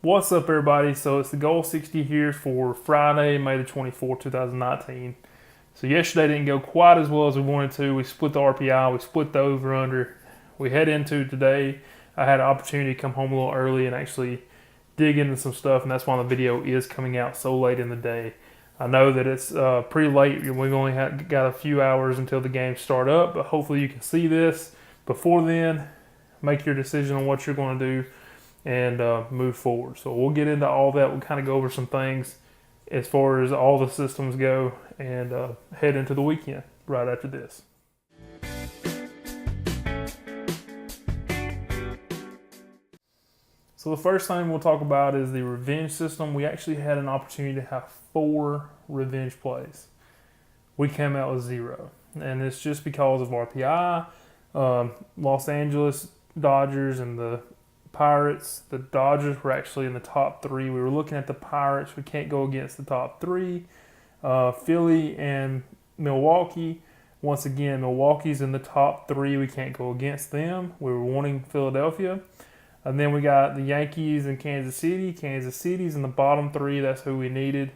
What's up, everybody? So it's the Goal60 here for Friday, May the 24th, 2019. So yesterday didn't go quite as well as we wanted to. We split the RPI, we split the over-under. We head into today. I had an opportunity to come home a little early and actually dig into some stuff, and that's why the video is coming out so late in the day. I know that it's pretty late. We've only got a few hours until the games start up, but hopefully you can see this before then. Make your decision on what you're going to do and move forward. So we'll get into all that. We'll kind of go over some things as far as all the systems go and head into the weekend right after this. So the first thing we'll talk about is the revenge system. We actually had an opportunity to have 4 revenge plays. We came out with 0. And it's just because of RPI, Los Angeles Dodgers and the Pirates. The Dodgers were actually in the top 3. We were looking at the Pirates. We can't go against the top 3. Philly and Milwaukee. Once again, Milwaukee's in the top 3. We can't go against them. We were wanting Philadelphia. And then we got the Yankees and Kansas City. Kansas City's in the bottom 3. That's who we needed.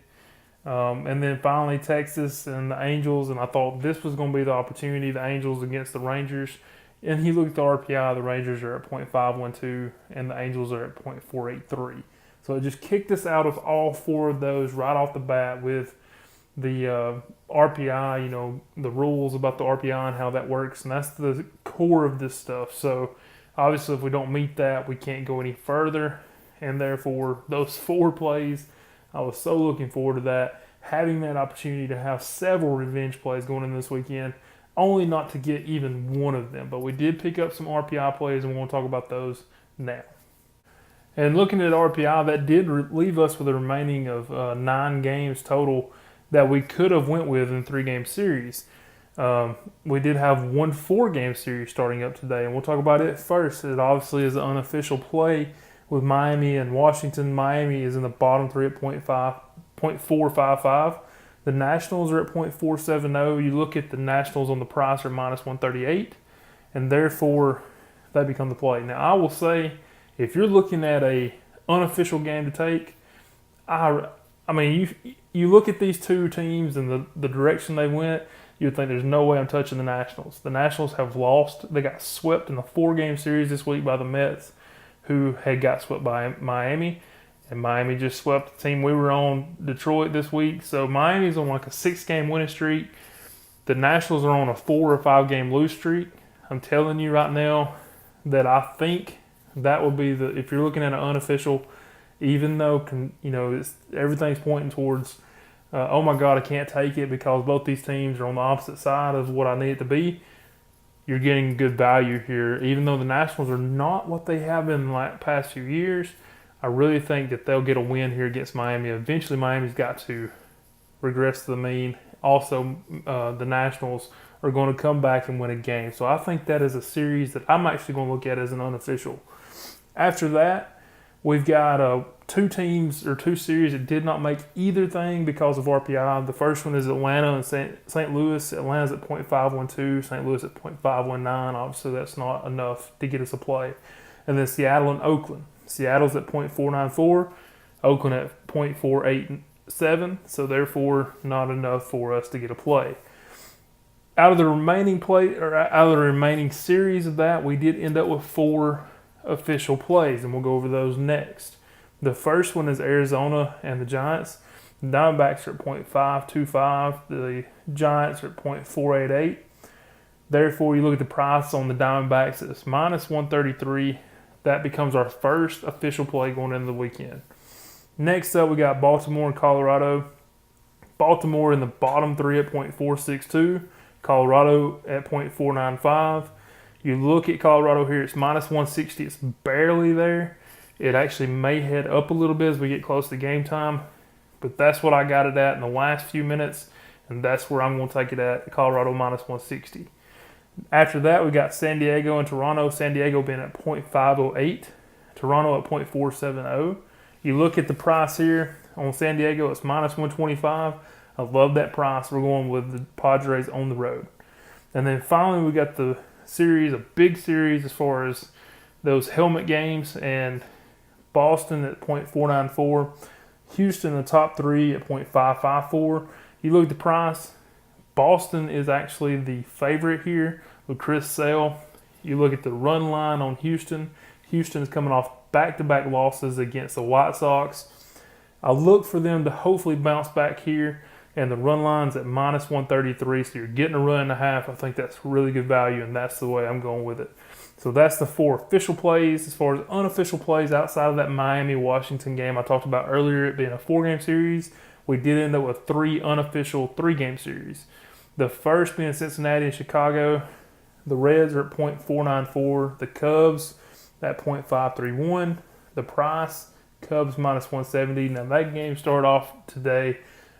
And then finally Texas and the Angels. And I thought this was going to be the opportunity. The Angels against the Rangers. And he looked at the RPI, the Rangers are at .512 and the Angels are at .483. So it just kicked us out of all 4 of those right off the bat with the RPI, the rules about the RPI and how that works. And that's the core of this stuff. So obviously if we don't meet that, we can't go any further. And therefore, those 4 plays, I was so looking forward to that. Having that opportunity to have several revenge plays going in this weekend. Only not to get even one of them. But we did pick up some RPI plays, and we're going to talk about those now. And looking at RPI, that did leave us with a remaining of 9 games total that we could have went with in 3-game series. We did have one 4-game series starting up today, and we'll talk about it first. It obviously is an unofficial play with Miami and Washington. Miami is in the bottom 3 at .455. The Nationals are at .470. You look at the Nationals on the price are -138, and therefore they become the play. Now, I will say, if you're looking at a unofficial game to take, I mean, you look at these 2 teams and the direction they went, you would think there's no way I'm touching the Nationals. The Nationals have lost. They got swept in the 4-game series this week by the Mets, who had got swept by Miami. And Miami just swept the team we were on, Detroit, this week. So Miami's on like a 6-game winning streak. The Nationals are on a 4 or 5-game lose streak. I'm telling you right now that I think that will be if you're looking at an unofficial, even though, everything's pointing towards, oh my God, I can't take it because both these teams are on the opposite side of what I need it to be. You're getting good value here. Even though the Nationals are not what they have been like past few years, I really think that they'll get a win here against Miami. Eventually, Miami's got to regress to the mean. Also, the Nationals are going to come back and win a game. So I think that is a series that I'm actually going to look at as an unofficial. After that, we've got 2 teams or 2 series that did not make either thing because of RPI. The first one is Atlanta and St. Louis. Atlanta's at .512, St. Louis at .519. Obviously, that's not enough to get us a play. And then Seattle and Oakland. Seattle's at .494, Oakland at .487, so therefore not enough for us to get a play. Out of the remaining series of that, we did end up with 4 official plays, and we'll go over those next. The first one is Arizona and the Giants. The Diamondbacks are at .525, the Giants are at .488. Therefore, you look at the price on the Diamondbacks, it's -133. That becomes our first official play going into the weekend. Next up, we got Baltimore and Colorado. Baltimore in the bottom 3 at .462. Colorado at .495. You look at Colorado here, it's -160. It's barely there. It actually may head up a little bit as we get close to game time. But that's what I got it at in the last few minutes. And that's where I'm going to take it at, Colorado -160. After that, we got San Diego and Toronto. San Diego being at .508, Toronto at .470. You look at the price here on San Diego, it's -125. I love that price. We're going with the Padres on the road. And then finally, we got the series, a big series as far as those helmet games. And Boston at 0.494. Houston in the top three at 0.554. You look at the price, Boston is actually the favorite here with Chris Sale. You look at the run line on Houston. Houston is coming off back-to-back losses against the White Sox. I look for them to hopefully bounce back here, and the run line's at minus 133, so you're getting a run and a half. I think that's really good value, and that's the way I'm going with it. So that's the 4 official plays. As far as unofficial plays outside of that Miami-Washington game I talked about earlier, it being a 4-game series, we did end up with 3 unofficial 3-game series. The first being Cincinnati and Chicago. The Reds are at 0.494. The Cubs at 0.531. The price, Cubs minus 170. Now that game started off today.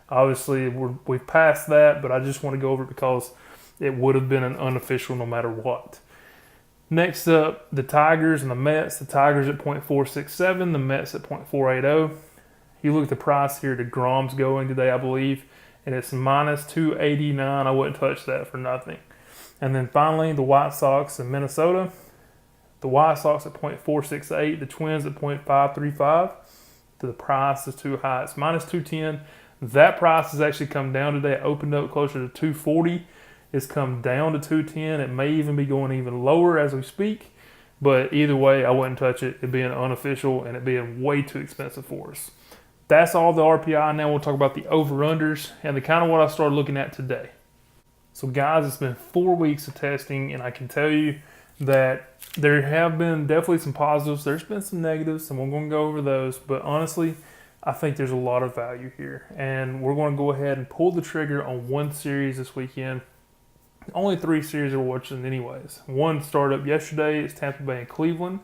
Obviously, we've passed that, but I just want to go over it because it would have been an unofficial no matter what. Next up, the Tigers and the Mets. The Tigers at 0.467. The Mets at 0.480. You look at the price here. DeGrom's going today, I believe, and it's minus 289. I wouldn't touch that for nothing. And then finally, the White Sox in Minnesota. The White Sox at 0.468. The Twins at 0.535. The price is too high. It's minus 210. That price has actually come down today. It opened up closer to 240. It's come down to 210. It may even be going even lower as we speak. But either way, I wouldn't touch it. It being unofficial and it being way too expensive for us. That's all the RPI. Now we'll talk about the over-unders and the kind of what I started looking at today. So guys, it's been 4 weeks of testing, and I can tell you that there have been definitely some positives. There's been some negatives, and we're going to go over those. But honestly, I think there's a lot of value here. And we're going to go ahead and pull the trigger on one series this weekend. Only 3 series we're watching anyways. One started up yesterday. It's Tampa Bay and Cleveland.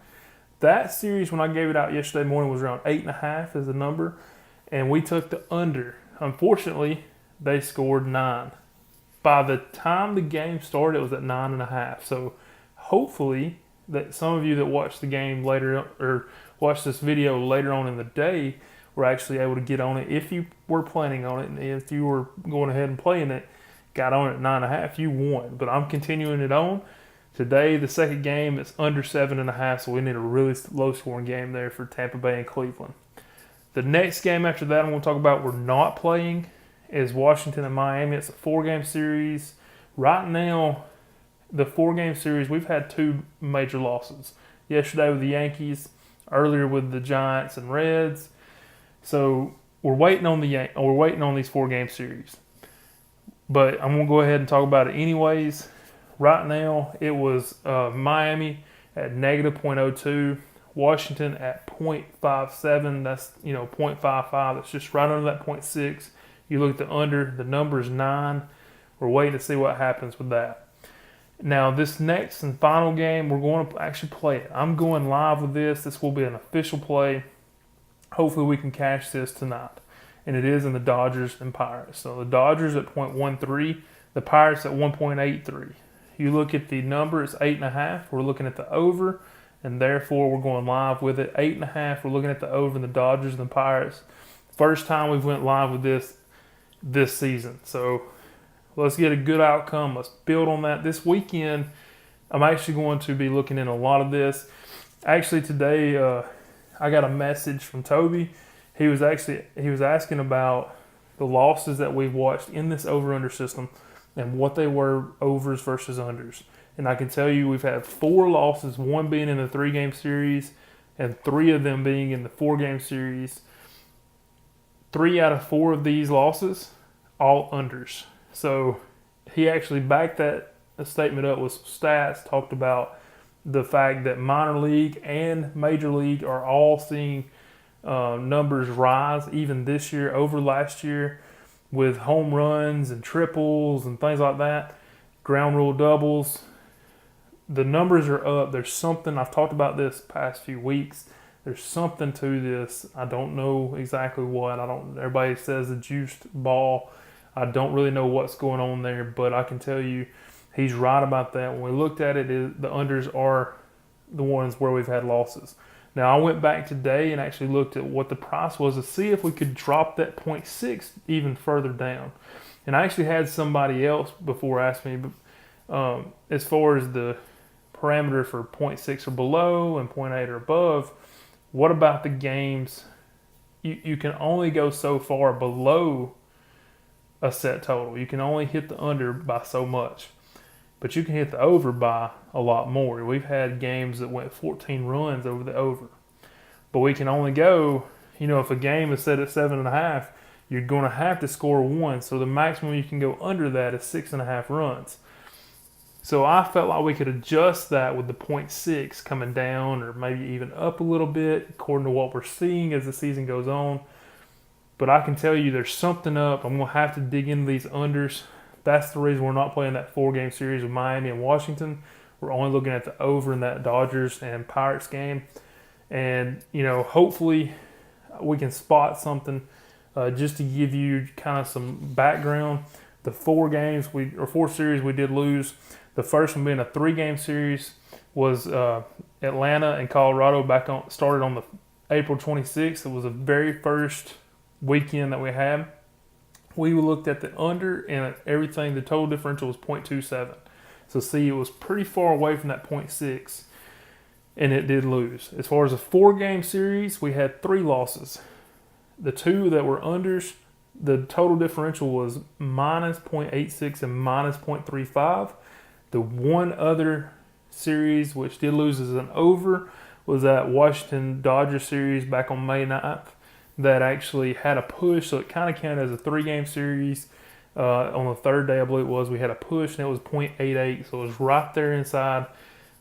That series, when I gave it out yesterday morning, was around 8.5 as the number. And we took the under. Unfortunately, they scored 9. By the time the game started, it was at 9.5. So hopefully that some of you that watch the game later or watch this video later on in the day were actually able to get on it. If you were planning on it and if you were going ahead and playing it, got on it at 9.5, you won. But I'm continuing it on. Today, the second game, it's under 7.5, so we need a really low-scoring game there for Tampa Bay and Cleveland. The next game after that I'm going to talk about we're not playing is Washington and Miami. It's a 4-game series. Right now, the 4-game series, we've had 2 major losses. Yesterday with the Yankees, earlier with the Giants and Reds. So we're waiting on these 4-game series. But I'm going to go ahead and talk about it anyways. Right now, it was Miami at negative 0.02. Washington at 0.57. That's 0.55. That's just right under that 0.6. You look at the under, the number is 9. We're waiting to see what happens with that. Now, this next and final game, we're going to actually play it. I'm going live with this. This will be an official play. Hopefully, we can cash this tonight. And it is in the Dodgers and Pirates. So, the Dodgers at 0.13. The Pirates at 1.83. You look at the number, it's 8.5. We're looking at the over, and therefore, we're going live with it. 8.5, we're looking at the over in the Dodgers and the Pirates. First time we've went live with this season. So let's get a good outcome. Let's build on that. This weekend, I'm actually going to be looking in a lot of this. Actually, today I got a message from Toby. He was asking about the losses that we've watched in this over-under system and what they were overs versus unders. And I can tell you we've had 4 losses, 1 being in the 3-game series and 3 of them being in the 4-game series. 3 out of 4 of these losses, all unders. So he actually backed that statement up with stats, talked about the fact that minor league and major league are all seeing numbers rise even this year over last year with home runs and triples and things like that, ground rule doubles. The numbers are up. There's something, I've talked about this past few weeks. There's something to this. I don't know exactly what. Everybody says the juiced ball. I don't really know what's going on there, but I can tell you he's right about that. When we looked at it, the unders are the ones where we've had losses. Now, I went back today and actually looked at what the price was to see if we could drop that 0.6 even further down. And I actually had somebody else before ask me as far as the parameter for 0.6 or below and 0.8 or above, what about the games? You can only go so far below a set total. You can only hit the under by so much, but you can hit the over by a lot more. We've had games that went 14 runs over the over, but we can only go, if a game is set at 7.5, you're going to have to score 1. So the maximum you can go under that is 6.5 runs. So I felt like we could adjust that with the 0.6 coming down or maybe even up a little bit according to what we're seeing as the season goes on. But I can tell you there's something up. I'm going to have to dig into these unders. That's the reason we're not playing that 4-game series with Miami and Washington. We're only looking at the over in that Dodgers and Pirates game. And, hopefully we can spot something just to give you kind of some background. The 4 series we did lose. The first one being a 3-game series was Atlanta and Colorado started on the April 26th. It was the very first weekend that we had. We looked at the under and everything. The total differential was 0.27. So see, it was pretty far away from that 0.6, and it did lose. As far as a 4-game series, we had 3 losses. The 2 that were unders, the total differential was minus 0.86 and minus 0.35. The one other series which did lose as an over was that Washington Dodgers series back on May 9th that actually had a push, so it kind of counted as a 3-game series. On the 3rd day, I believe it was, we had a push, and it was 0.88, so it was right there inside.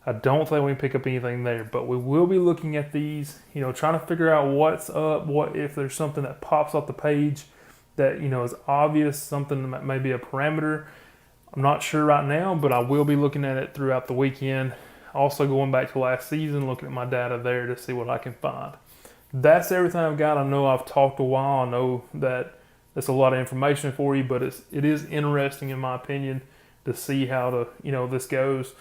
I don't think we can pick up anything there, but we will be looking at these, trying to figure out what's up, what if there's something that pops off the page that, is obvious, something that may be a parameter. I'm not sure right now, but I will be looking at it throughout the weekend. Also going back to last season, looking at my data there to see what I can find. That's everything I've got. I know I've talked a while. I know that that's a lot of information for you, but it is interesting in my opinion to see how this goes.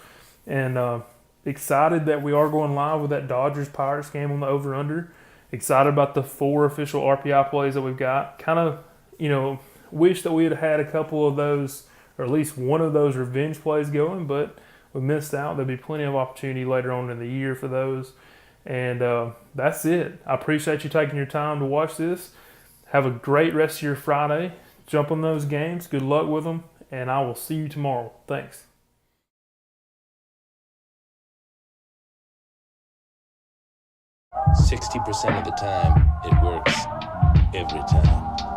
And excited that we are going live with that Dodgers-Pirates game on the over-under. Excited about the 4 official RPI plays that we've got. Kind of, wish that we had had a couple of those, or at least one of those revenge plays going, but we missed out. There'll be plenty of opportunity later on in the year for those. And that's it. I appreciate you taking your time to watch this. Have a great rest of your Friday. Jump on those games. Good luck with them. And I will see you tomorrow. Thanks. "60% of the time, it works every time."